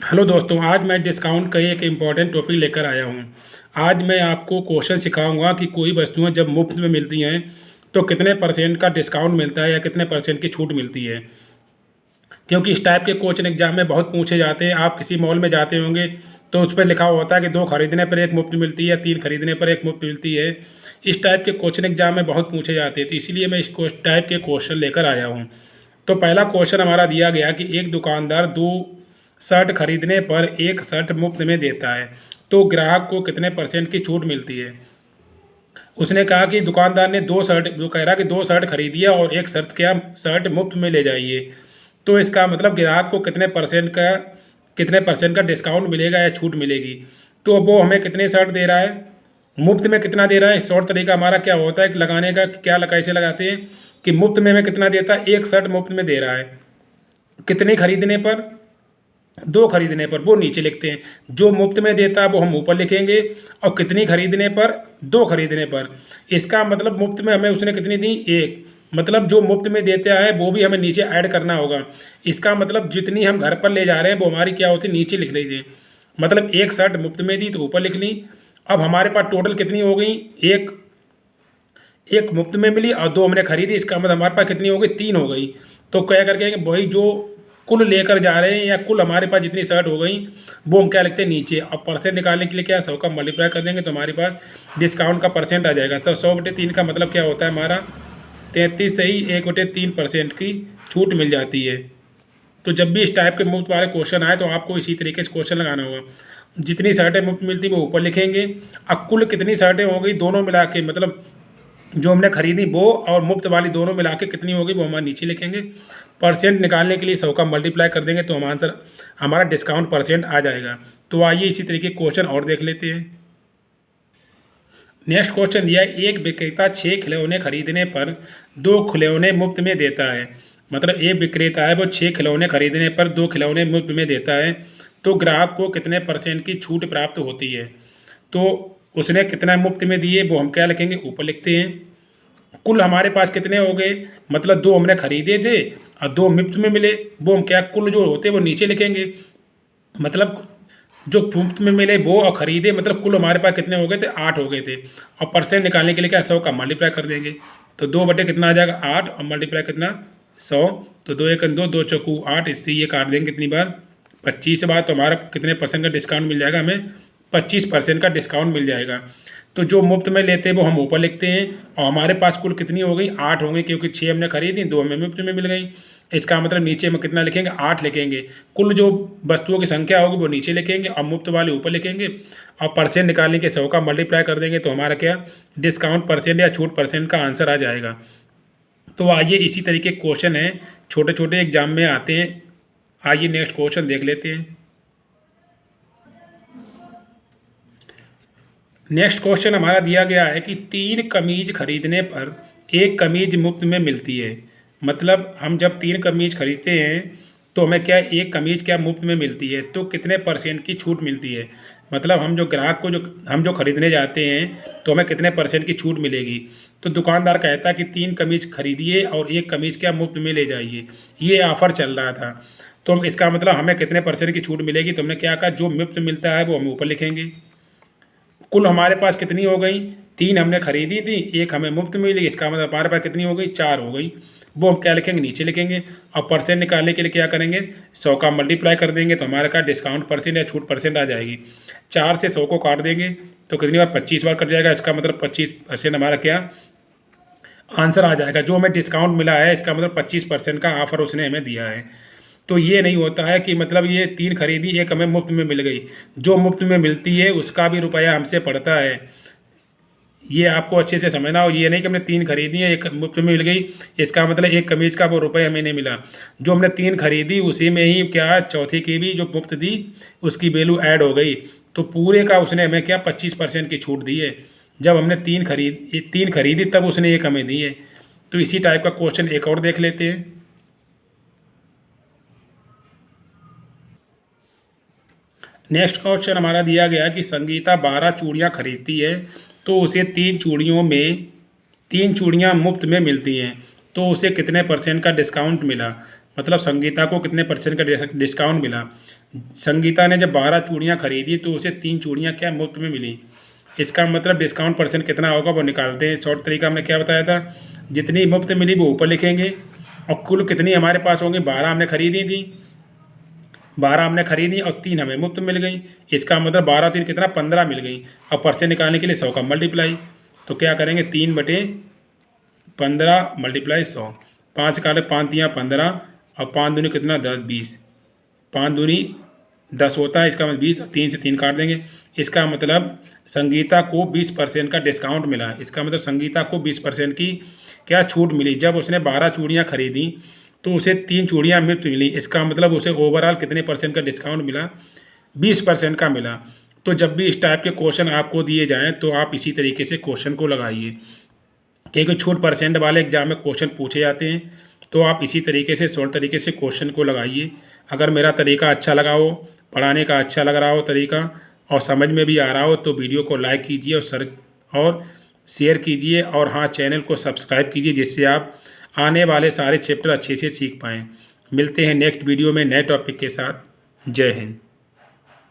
Hello दोस्तों, आज मैं डिस्काउंट का एक इम्पॉर्टेंट टॉपिक लेकर आया हूँ। आज मैं आपको क्वेश्चन सिखाऊंगा कि कोई वस्तुएं जब मुफ्त में मिलती हैं तो कितने परसेंट का डिस्काउंट मिलता है या कितने परसेंट की छूट मिलती है। क्योंकि इस टाइप के क्वेश्चन एग्जाम में बहुत पूछे जाते हैं। आप किसी मॉल में जाते होंगे तो उस पर लिखा हुआ होता है कि 2 खरीदने पर एक मुफ्त मिलती है या 3 खरीदने पर एक मुफ्त मिलती है। इस टाइप के क्वेश्चन एग्जाम में बहुत पूछे जाते हैं, तो इसीलिए मैं इस टाइप के क्वेश्चन लेकर आया हूँ। तो पहला क्वेश्चन हमारा दिया गया कि एक दुकानदार 2 शर्ट खरीदने पर एक शर्ट मुफ्त में देता है, तो ग्राहक को कितने परसेंट की छूट मिलती है। उसने कहा कि दुकानदार ने 2 शर्ट, जो कह रहा कि 2 शर्ट खरीदिए और एक शर्ट मुफ्त में ले जाइए। तो इसका मतलब ग्राहक को कितने परसेंट का डिस्काउंट मिलेगा या छूट मिलेगी। तो वो हमें कितने शर्ट दे रहा है, मुफ्त में कितना दे रहा है। शॉर्ट तरीका हमारा क्या होता है लगाने का, क्या कैसे लगाते हैं कि मुफ्त में हमें कितना देता है, एक शर्ट मुफ्त में दे रहा है। कितने खरीदने पर, 2 खरीदने पर, वो नीचे लिखते हैं। जो मुफ्त में देता है वो हम ऊपर लिखेंगे, और कितनी खरीदने पर, 2 खरीदने पर। इसका मतलब मुफ्त में हमें उसने कितनी दी, एक। मतलब जो मुफ्त में देता है वो भी हमें नीचे ऐड करना होगा। इसका मतलब जितनी हम घर पर ले जा रहे हैं वो हमारी क्या होती है, नीचे लिख लीजिए। मतलब एक शर्ट मुफ्त में दी तो ऊपर लिख ली। अब हमारे पास टोटल कितनी हो गई, एक एक मुफ्त में मिली और 2 हमने खरीदी। इसका मतलब हमारे पास कितनी हो गई, 3 हो गई। तो क्या करके वही जो कुल लेकर जा रहे हैं या कुल हमारे पास जितनी शर्ट हो गई वो हम क्या लिखते हैं नीचे। अब परसेंट निकालने के लिए क्या 100 का मल्टीप्लाई कर देंगे तो हमारे पास डिस्काउंट का परसेंट आ जाएगा। तो 100/3 का मतलब क्या होता है हमारा 33 से ही 1/3% की छूट मिल जाती है। तो जब भी इस टाइप के मुफ्त वाले क्वेश्चन आए तो आपको इसी तरीके से क्वेश्चन लगाना होगा। जितनी शर्टें मुफ्त मिलती वो ऊपर लिखेंगे। अब कुल कितनी शर्टें हो गई दोनों मिला के, मतलब जो हमने खरीदी वो और मुफ्त वाली दोनों मिला के कितनी होगी वो हमारे नीचे लिखेंगे। परसेंट निकालने के लिए 100 का मल्टीप्लाई कर देंगे तो हमारा डिस्काउंट परसेंट आ जाएगा। तो आइए इसी तरीके क्वेश्चन और देख लेते हैं। नेक्स्ट क्वेश्चन दिया है, एक विक्रेता 6 खिलौने खरीदने पर 2 खिलौने मुफ्त में देता है। मतलब एक विक्रेता है वो 6 खिलौने खरीदने पर 2 खिलौने मुफ्त में देता है, तो ग्राहक को कितने परसेंट की छूट प्राप्त होती है। तो उसने कितना मुफ्त में दिए वो हम क्या लिखेंगे, ऊपर लिखते हैं। कुल हमारे पास कितने हो गए, मतलब 2 हमने खरीदे थे और 2 मुफ्त में मिले, वो हम क्या कुल जो होते हैं वो नीचे लिखेंगे। मतलब जो मुफ्त में मिले वो और खरीदे, मतलब कुल हमारे पास कितने हो गए थे, 8 हो गए थे। और परसेंट निकालने के लिए क्या 100 का मल्टीप्लाई कर देंगे। तो 2 बटे कितना आ जाएगा, 8, और मल्टीप्लाई कितना 100। तो 2 1 2, 2 चौकू 8, इससे ये काट देंगे कितनी बार, 25 बार। तो हमारा कितने परसेंट का डिस्काउंट मिल जाएगा, हमें 25% का डिस्काउंट मिल जाएगा। तो जो मुफ्त में लेते हैं वो हम ऊपर लिखते हैं। और हमारे पास कुल कितनी हो गई, 8 हो गई, क्योंकि 6 हमने खरीदी, 2 हमें मुफ्त में मिल गई। इसका मतलब नीचे में कितना लिखेंगे, 8 लिखेंगे। कुल जो वस्तुओं की संख्या होगी वो नीचे लिखेंगे और मुफ्त वाले ऊपर लिखेंगे। और परसेंट निकालने के 100 का मल्टीप्लाई कर देंगे तो हमारा क्या डिस्काउंट परसेंट या छूट परसेंट का आंसर आ जाएगा। तो आइए इसी तरीके क्वेश्चन हैं, छोटे छोटे एग्जाम में आते हैं। आइए नेक्स्ट क्वेश्चन देख लेते हैं। नेक्स्ट क्वेश्चन हमारा दिया गया है कि 3 कमीज खरीदने पर एक कमीज मुफ्त में मिलती है। मतलब हम जब 3 कमीज खरीदते हैं तो हमें क्या एक कमीज क्या मुफ्त में मिलती है, तो कितने परसेंट की छूट मिलती है। मतलब हम जो ग्राहक को जो खरीदने जाते हैं तो हमें कितने परसेंट की छूट मिलेगी। तो दुकानदार कहता है कि 3 कमीज खरीदिए और एक कमीज क्या मुफ्त में ले जाइए, ये ऑफ़र चल रहा था। तो हम इसका मतलब हमें कितने परसेंट की छूट मिलेगी, तो हमने क्या कहा जो मुफ्त मिलता है वो हम ऊपर लिखेंगे। कुल हमारे पास कितनी हो गई, 3 हमने खरीदी थी, एक हमें मुफ्त में मिली। इसका मतलब हमारे पास कितनी हो गई, 4 हो गई। वो हम क्या लिखेंगे, नीचे लिखेंगे। और परसेंट निकालने के लिए क्या करेंगे, 100 का मल्टीप्लाई कर देंगे तो हमारे का डिस्काउंट परसेंट या छूट परसेंट आ जाएगी। 4 से 100 को काट देंगे तो कितनी बार, 25 बार कट जाएगा। इसका मतलब 25% हमारा क्या आंसर आ जाएगा। जो हमें डिस्काउंट मिला है इसका मतलब 25% का ऑफर उसने हमें दिया है। तो ये नहीं होता है कि मतलब ये 3 खरीदी एक हमें मुफ्त में मिल गई। जो मुफ्त में मिलती है उसका भी रुपया हमसे पड़ता है। ये आपको अच्छे से समझना हो। ये नहीं कि हमने 3 खरीदी है एक मुफ्त में मिल गई, इसका मतलब एक कमीज का वो रुपये हमें नहीं मिला। जो हमने 3 खरीदी उसी में ही क्या चौथी की भी जो मुफ्त दी उसकी वैल्यू ऐड हो गई। तो पूरे का उसने हमें क्या 25% की छूट दी है। जब हमने 3 खरीदी तब उसने एक हमें दी है। तो इसी टाइप का क्वेश्चन एक और देख लेते हैं। नेक्स्ट क्वेश्चन हमारा दिया गया कि संगीता 12 चूड़ियाँ खरीदती है तो उसे 3 चूड़ियाँ मुफ्त में मिलती हैं, तो उसे कितने परसेंट का डिस्काउंट मिला। मतलब संगीता को कितने परसेंट का डिस्काउंट मिला। संगीता ने जब 12 चूड़ियाँ खरीदी तो उसे 3 चूड़ियाँ क्या मुफ्त में मिली। इसका मतलब डिस्काउंट परसेंट कितना होगा वो निकालते हैं। शॉर्ट तरीका हमने क्या बताया था, जितनी मुफ्त मिली वो ऊपर लिखेंगे और कुल कितनी हमारे पास होंगी, 12 हमने खरीदी थी, 12 हमने खरीदी और 3 हमें मुफ्त मिल गई। इसका मतलब 12 3 कितना, 15 मिल गई। और परसेंट निकालने के लिए 100 का मल्टीप्लाई, तो क्या करेंगे 3/15 मल्टीप्लाई 100, 5 काटे 5 तियाँ 15 और 5 दूनी कितना 10 20, 5 दूनी 10 होता है, इसका मतलब 20, 3 से 3 काट देंगे। इसका मतलब संगीता को 20% का डिस्काउंट मिला। इसका मतलब संगीता को 20% की क्या छूट मिली। जब उसने 12 चूड़ियाँ खरीदी तो उसे 3 चूड़ियाँ मुफ्त मिली। इसका मतलब उसे ओवरऑल कितने परसेंट का डिस्काउंट मिला, 20% का मिला। तो जब भी इस टाइप के क्वेश्चन आपको दिए जाएँ तो आप इसी तरीके से क्वेश्चन को लगाइए, क्योंकि छूट परसेंट वाले एग्जाम में क्वेश्चन पूछे जाते हैं। तो आप इसी तरीके से शॉर्ट तरीके से क्वेश्चन को लगाइए। अगर मेरा तरीका अच्छा लगा हो, पढ़ाने का अच्छा लग रहा हो तरीका और समझ में भी आ रहा हो तो वीडियो को लाइक कीजिए और शेयर कीजिए, और हाँ, चैनल को सब्सक्राइब कीजिए जिससे आप आने वाले सारे चैप्टर अच्छे से सीख पाएँ। मिलते हैं नेक्स्ट वीडियो में नए टॉपिक के साथ। जय हिंद।